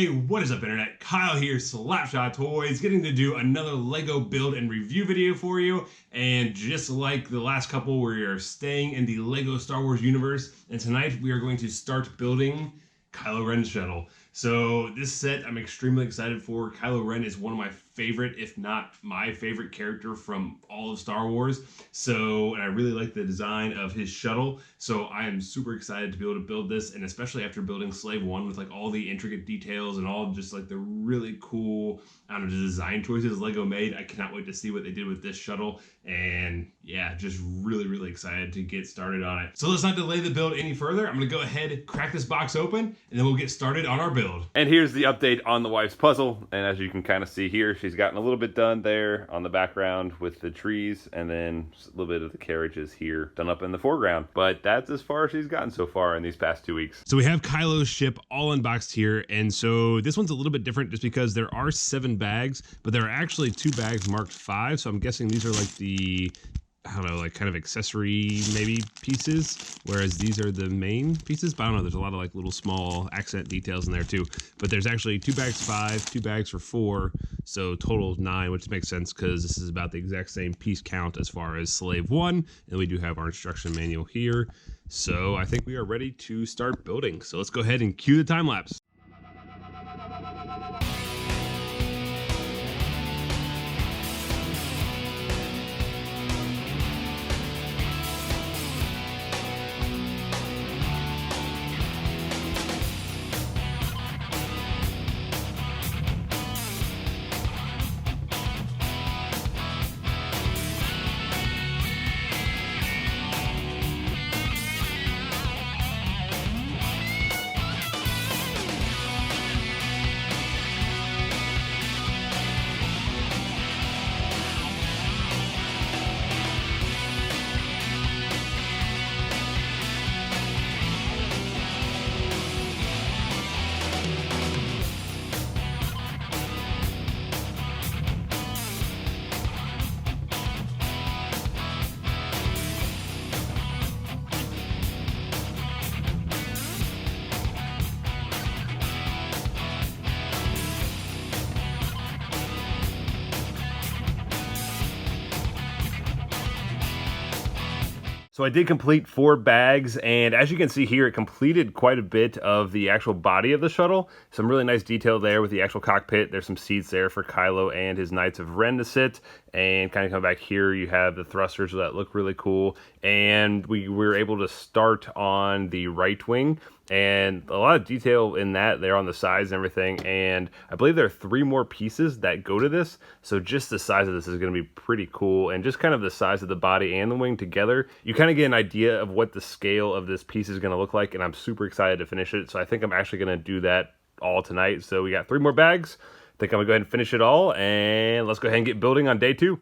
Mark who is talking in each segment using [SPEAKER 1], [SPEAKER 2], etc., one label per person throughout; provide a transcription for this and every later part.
[SPEAKER 1] Hey, what is up internet? Kyle here, Slapshot Toys, getting to do another Lego build and review video for you. And just like the last couple, we are staying in the Lego Star Wars universe. And tonight we are going to start building Kylo Ren's shuttle. So this set I'm extremely excited for. Kylo Ren is one of my favorite, if not my favorite character from all of Star Wars. And I really like the design of his shuttle. So I am super excited to be able to build this, and especially after building Slave 1 with like all the intricate details and all just like the really cool, I don't know, design choices Lego made. I cannot wait to see what they did with this shuttle. And yeah, just really excited to get started on it. So let's not delay the build any further. I'm gonna go ahead, crack this box open, and then we'll get started on our build.
[SPEAKER 2] And here's the update on the wife's puzzle. And as you can kind of see here, she's gotten a little bit done there on the background with the trees, and then just a little bit of the carriages here done up in the foreground. But that's as far as she's gotten so far in these past 2 weeks.
[SPEAKER 1] So we have Kylo's ship all unboxed here, and so this one's a little bit different just because there are 7 bags, but there are actually 2 bags marked 5, so I'm guessing these are like the, I don't know, like kind of accessory maybe pieces, whereas these are the main pieces. But I don't know, there's a lot of like little small accent details in there too. But there's actually 2 bags 5, 2 bags for 4, so total of 9, which makes sense because this is about the exact same piece count as far as Slave 1, and we do have our instruction manual here. So I think we are ready to start building. So let's go ahead and cue the time lapse.
[SPEAKER 2] So I did complete 4 bags, and as you can see here, it completed quite a bit of the actual body of the shuttle. Some really nice detail there with the actual cockpit. There's some seats there for Kylo and his Knights of Ren to sit. And kind of come back here, you have the thrusters that look really cool. And we were able to start on the right wing, and a lot of detail in that there on the sides and everything. And I believe there are 3 more pieces that go to this. So just the size of this is going to be pretty cool. And just kind of the size of the body and the wing together, you kind of get an idea of what the scale of this piece is going to look like. And I'm super excited to finish it. So I think I'm actually going to do that all tonight. So we got 3 more bags. I think I'm going to go ahead and finish it all. And let's go ahead and get building on day 2.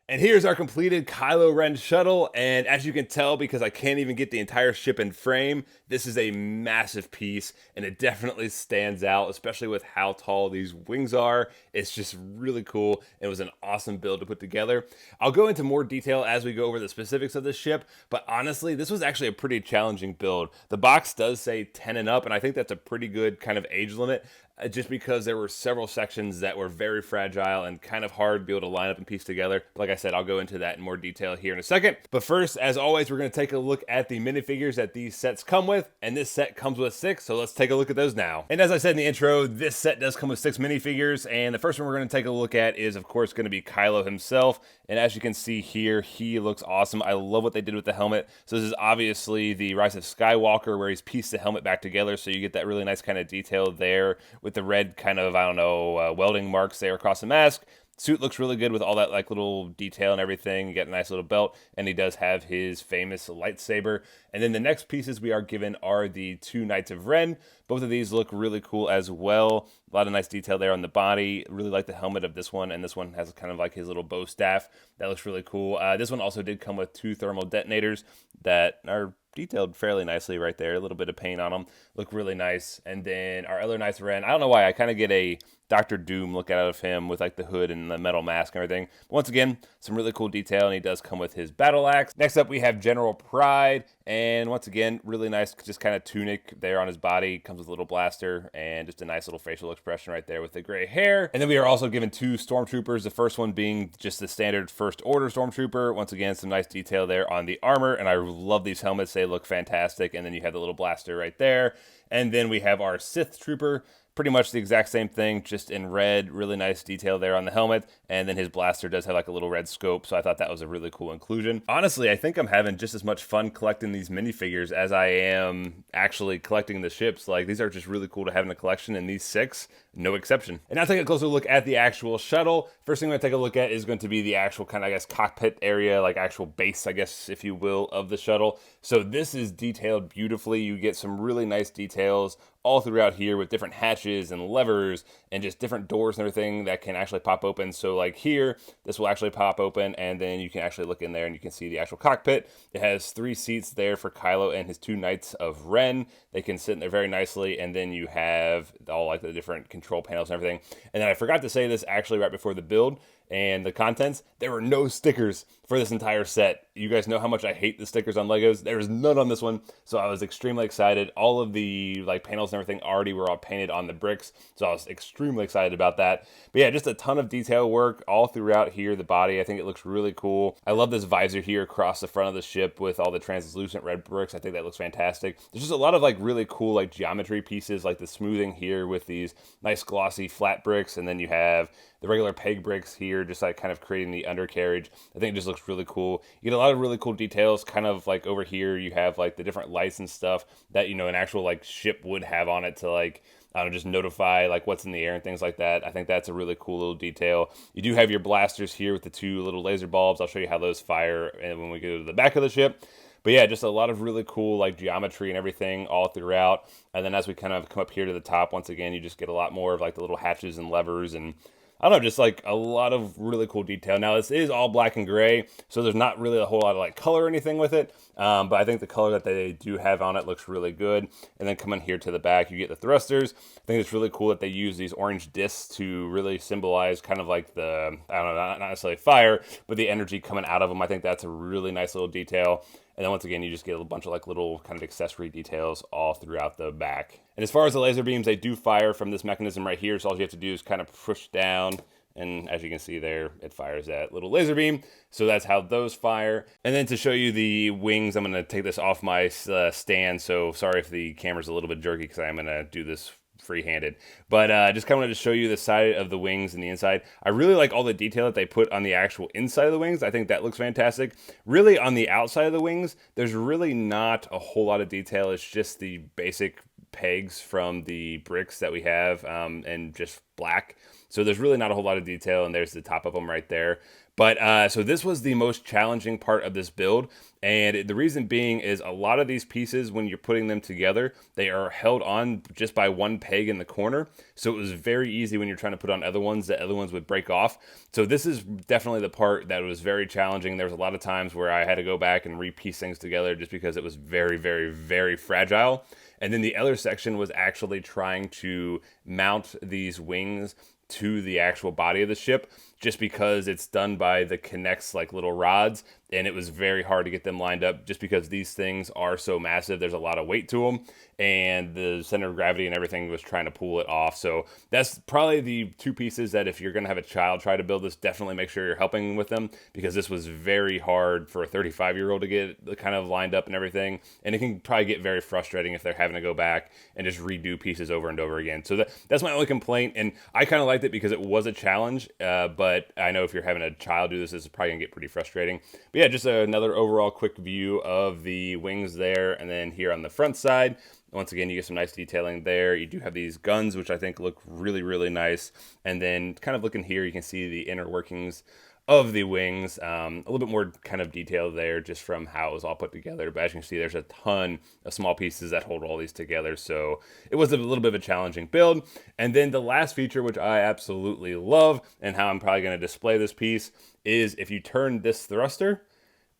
[SPEAKER 2] And here's our completed Kylo Ren shuttle, and as you can tell, because I can't even get the entire ship in frame, this is a massive piece, and it definitely stands out, especially with how tall these wings are. It's just really cool. It was an awesome build to put together. I'll go into more detail as we go over the specifics of the ship, but honestly, this was actually a pretty challenging build. The box does say 10 and up, and I think that's a pretty good kind of age limit. just because there were several sections that were very fragile and kind of hard to be able to line up and piece together. Like I said, I'll go into that in more detail here in a second. But first, as always, we're going to take a look at the minifigures that these sets come with, and this set comes with 6, so let's take a look at those now. And as I said in the intro, this set does come with 6 minifigures, and the first one we're going to take a look at is, of course, going to be Kylo himself, And as you can see here, he looks awesome. I love what they did with the helmet. So this is obviously the Rise of Skywalker, where he's pieced the helmet back together, so you get that really nice kind of detail there with the red kind of, I don't know, welding marks there across the mask. Suit looks really good with all that like little detail and everything. You get a nice little belt, and he does have his famous lightsaber. And then the next pieces we are given are the two Knights of Ren. Both of these look really cool as well. A lot of nice detail there on the body. Really like the helmet of this one, and this one has kind of like his little bow staff. That looks really cool. This one also did come with two thermal detonators that are detailed fairly nicely right there. A little bit of paint on them. Look really nice. And then our other Knights of Ren, I don't know why, I kind of get a Doctor Doom look out of him with like the hood and the metal mask and everything. But once again, some really cool detail, and he does come with his battle axe. Next up, we have General Pride, and once again, really nice just kind of tunic there on his body. Comes with a little blaster and just a nice little facial expression right there with the gray hair. And then we are also given two Stormtroopers, the first one being just the standard First Order Stormtrooper. Once again, some nice detail there on the armor, and I love these helmets. They look fantastic. And then you have the little blaster right there. And then we have our Sith Trooper. Pretty much the exact same thing, just in red. Really nice detail there on the helmet. And then his blaster does have like a little red scope, so I thought that was a really cool inclusion. Honestly, I think I'm having just as much fun collecting these minifigures as I am actually collecting the ships. Like, these are just really cool to have in a collection, and these 6, no exception. And now take a closer look at the actual shuttle. First thing I'm going to take a look at is going to be the actual kind of, I guess, cockpit area, like actual base, I guess, if you will, of the shuttle. So this is detailed beautifully. You get some really nice details all throughout here with different hatches and levers and just different doors and everything that can actually pop open. So like here, this will actually pop open, and then you can actually look in there and you can see the actual cockpit. It has 3 seats there for Kylo and his 2 Knights of Ren. They can sit in there very nicely, and then you have all like the different control panels and everything. And then I forgot to say this actually right before the build and the contents, there were no stickers for this entire set. You guys know how much I hate the stickers on Legos. There was none on this one, so I was extremely excited. All of the like panels and everything already were all painted on the bricks, so I was extremely excited about that. But yeah, just a ton of detail work all throughout here, the body. I think it looks really cool. I love this visor here across the front of the ship with all the translucent red bricks. I think that looks fantastic. There's just a lot of like really cool like geometry pieces, like the smoothing here with these nice glossy flat bricks, and then you have the regular peg bricks here, just like kind of creating the undercarriage. I think it just looks really cool. You get a lot of really cool details, kind of like over here you have like the different lights and stuff that, you know, an actual like ship would have on it to like, I don't know, just notify like what's in the air and things like that. I think that's a really cool little detail. You do have your blasters here with the 2 little laser bulbs. I'll show you how those fire when we go to the back of the ship. But yeah, just a lot of really cool like geometry and everything all throughout. And then as we kind of come up here to the top, once again, you just get a lot more of like the little hatches and levers, and I don't know, just like a lot of really cool detail. Now this is all black and gray, so there's not really a whole lot of like color or anything with it. But I think the color that they do have on it looks really good. And then coming here to the back, you get the thrusters. I think it's really cool that they use these orange discs to really symbolize kind of like the, I don't know, not necessarily fire, but the energy coming out of them. I think that's a really nice little detail. And then once again, you just get a bunch of like little kind of accessory details all throughout the back. And as far as the laser beams, they do fire from this mechanism right here. So all you have to do is kind of push down, and as you can see there, it fires that little laser beam. So that's how those fire. And then to show you the wings, I'm going to take this off my stand. So sorry if the camera's a little bit jerky, because I'm going to do this free-handed, but just kind of wanted to show you the side of the wings and the inside. I really like all the detail that they put on the actual inside of the wings. I think that looks fantastic. Really, on the outside of the wings, there's really not a whole lot of detail. It's just the basic pegs from the bricks that we have, and just black. So there's really not a whole lot of detail, and there's the top of them right there. But so this was the most challenging part of this build, and the reason being is a lot of these pieces, when you're putting them together, they are held on just by one peg in the corner. So it was very easy when you're trying to put on other ones, the other ones would break off. So this is definitely the part that was very challenging. There was a lot of times where I had to go back and re-piece things together just because it was very, very, very fragile. And then the other section was actually trying to mount these wings to the actual body of the ship, just because it's done by the connects like little rods. and it was very hard to get them lined up just because these things are so massive. There's a lot of weight to them, and the center of gravity and everything was trying to pull it off. So that's probably the two pieces that if you're going to have a child try to build this, definitely make sure you're helping with them, because this was very hard for a 35-year-old to get kind of lined up and everything. And it can probably get very frustrating if they're having to go back and just redo pieces over and over again. So that's my only complaint. And I kind of liked it because it was a challenge. But I know if you're having a child do this is probably going to get pretty frustrating. But yeah, just another overall quick view of the wings there. And then here on the front side, once again, you get some nice detailing there. You do have these guns, which I think look really, really nice. And then kind of looking here, you can see the inner workings of the wings. A little bit more kind of detail there just from how it was all put together. But as you can see, there's a ton of small pieces that hold all these together. So it was a little bit of a challenging build. And then the last feature, which I absolutely love, and how I'm probably going to display this piece, is if you turn this thruster,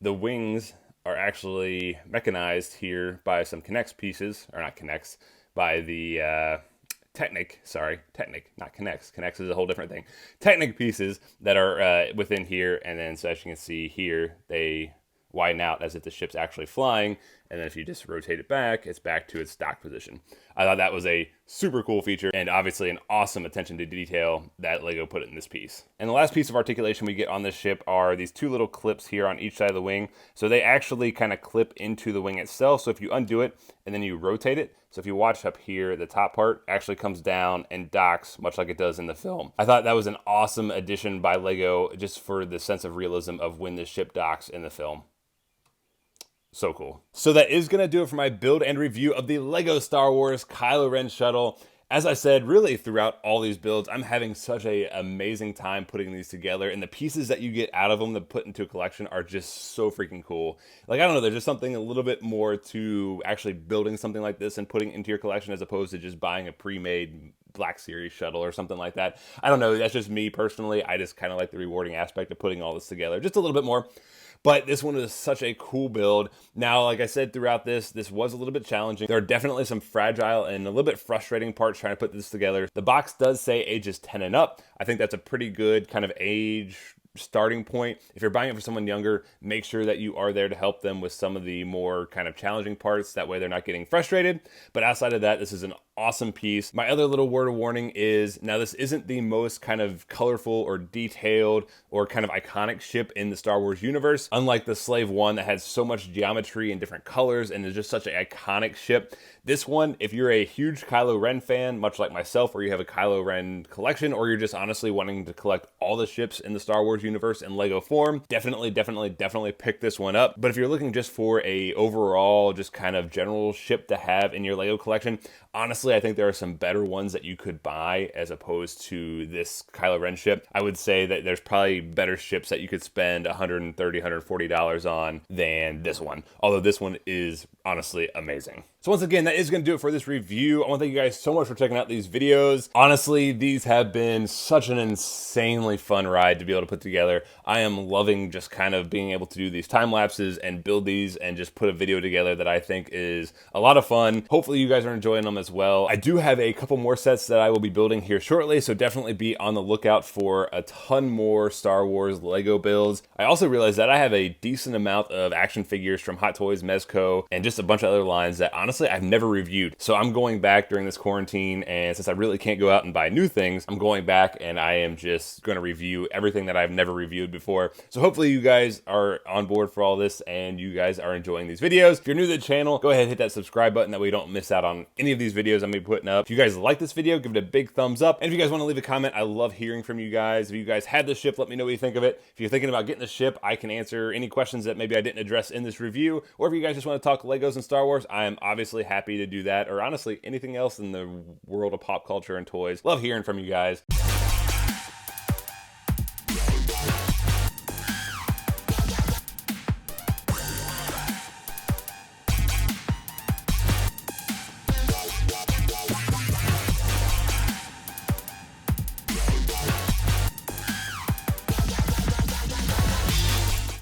[SPEAKER 2] the wings are actually mechanized here by some K'NEX pieces, or not K'NEX, by the Technic, not K'NEX. K'NEX is a whole different thing. Technic pieces that are within here, and then so as you can see here, they widen out as if the ship's actually flying, and then if you just rotate it back, it's back to its stock position. I thought that was a super cool feature, and obviously an awesome attention to detail that LEGO put in this piece. And the last piece of articulation we get on this ship are these two little clips here on each side of the wing. So they actually kind of clip into the wing itself. So if you undo it and then you rotate it, so if you watch up here, the top part actually comes down and docks much like it does in the film. I thought that was an awesome addition by LEGO just for the sense of realism of when the ship docks in the film. So cool. So that is going to do it for my build and review of the LEGO Star Wars Kylo Ren shuttle. As I said, really throughout all these builds, I'm having such an amazing time putting these together, and the pieces that you get out of them to put into a collection are just so freaking cool. Like, I don't know, there's just something a little bit more to actually building something like this and putting it into your collection as opposed to just buying a pre-made Black Series shuttle or something like that. I don't know, that's just me personally. I just kind of like the rewarding aspect of putting all this together just a little bit more. But this one is such a cool build. Now, like I said throughout this was a little bit challenging. There are definitely some fragile and a little bit frustrating parts trying to put this together. The box does say ages 10 and up. I think that's a pretty good kind of age starting point. If you're buying it for someone younger, make sure that you are there to help them with some of the more kind of challenging parts. That way they're not getting frustrated. But outside of that, this is an awesome piece. My other little word of warning is, now this isn't the most kind of colorful or detailed or kind of iconic ship in the Star Wars universe. Unlike the Slave One that has so much geometry and different colors and is just such an iconic ship, this one, if you're a huge Kylo Ren fan, much like myself, or you have a Kylo Ren collection, or you're just honestly wanting to collect all the ships in the Star Wars universe in Lego form, definitely pick this one up. But if you're looking just for a overall, just kind of general ship to have in your Lego collection, honestly, I think there are some better ones that you could buy as opposed to this Kylo Ren ship. I would say that there's probably better ships that you could spend $130, $140 on than this one. Although this one is honestly amazing. So once again, that is going to do it for this review. I want to thank you guys so much for checking out these videos. Honestly, these have been such an insanely fun ride to be able to put together. I am loving just kind of being able to do these time lapses and build these and just put a video together that I think is a lot of fun. Hopefully you guys are enjoying them as well. I do have a couple more sets that I will be building here shortly, so definitely be on the lookout for a ton more Star Wars Lego builds. I also realized that I have a decent amount of action figures from Hot Toys, MEZCO, and just a bunch of other lines that honestly I've never reviewed. So I'm going back during this quarantine, and since I really can't go out and buy new things, I'm going back and I am just going to review everything that I've never reviewed before. So hopefully you guys are on board for all this and you guys are enjoying these videos. If you're new to the channel, go ahead and hit that subscribe button, that way you don't miss out on any of these videos I'm going to be putting up. If you guys like this video, give it a big thumbs up. And if you guys want to leave a comment, I love hearing from you guys. If you guys had the ship, let me know what you think of it. If you're thinking about getting the ship, I can answer any questions that maybe I didn't address in this review. Or if you guys just want to talk Legos and Star Wars, I am obviously happy to do that, or honestly anything else in the world of pop culture and toys. Love hearing from you guys.